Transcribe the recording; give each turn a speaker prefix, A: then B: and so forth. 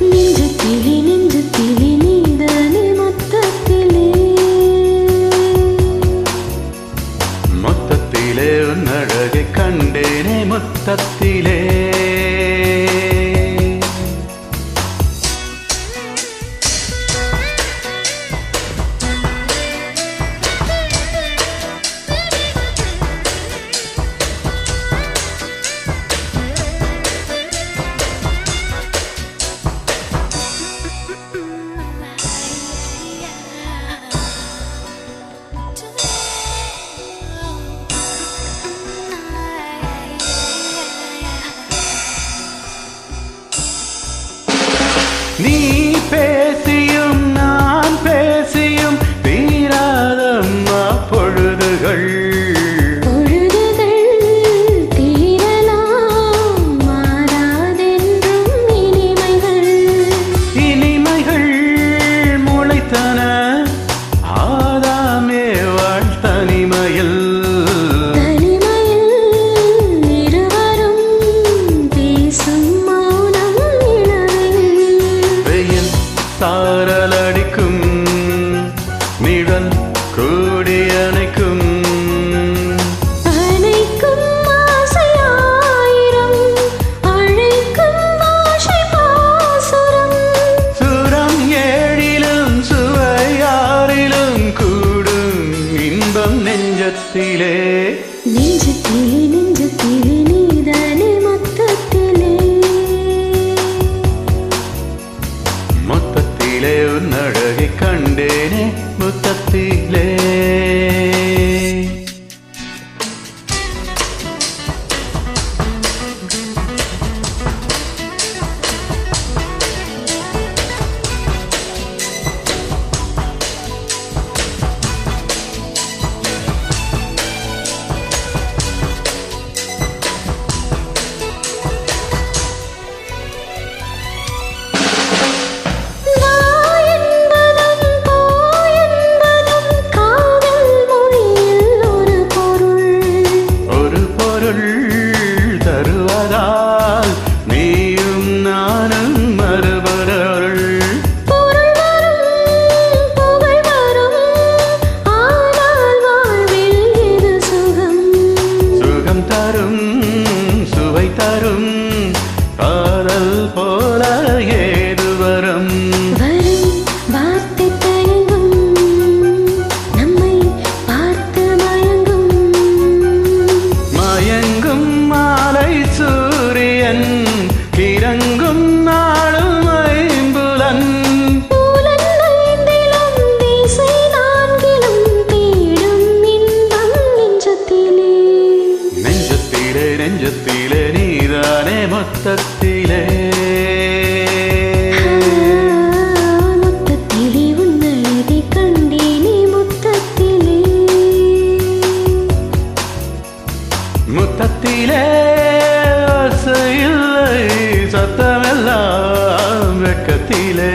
A: நெஞ்சத்திலே நெஞ்சத்திலே நீதானே மொத்தத்திலே
B: மொத்தத்திலே உன் அழகை கண்டேனே மொத்தத்திலே நீ பேசியும் நான் பேசியும் தீராதம்மா பொழுதுகள்
A: தீரலாம் மாறாதென்றும்
B: இனிமைகள் முளைத்தன ஆதாமே வாழ்த்தனிமையில் சாரலடிக்கும் நிழல் கூடி அணைக்கும்
A: ஆசையாயிரம் அழைக்கும் பாஷை பாசுரம்
B: சுரம் ஏழிலும் சுவையாரிலும் கூடும் இன்பம் நெஞ்சத்திலே
A: நெஞ்சத்திலே நெஞ்சத்திலே நீதானே மொத்தத்திலே
B: மொத்தத்திலே உன் அழகை கண்டேனே மொத்தத்திலே தருவதால் நீயும் நானும் மறுபொருள் சுகம் தரும் சுவை தரும் காதல் போல ஏது வரும் மயங்கும் மாலை சூரியன் கிறங்கும் நாளும் ஐம்புலன் நெஞ்சத்திலே நெஞ்சத்திலே நீதானே மொத்தத்திலே
A: மொத்தத்திலே உன்னழகை கண்டேனே மொத்தத்திலே
B: முத்தத்திலே ஆசையில்லை சத்தமெல்லாம் வெட்கத்திலே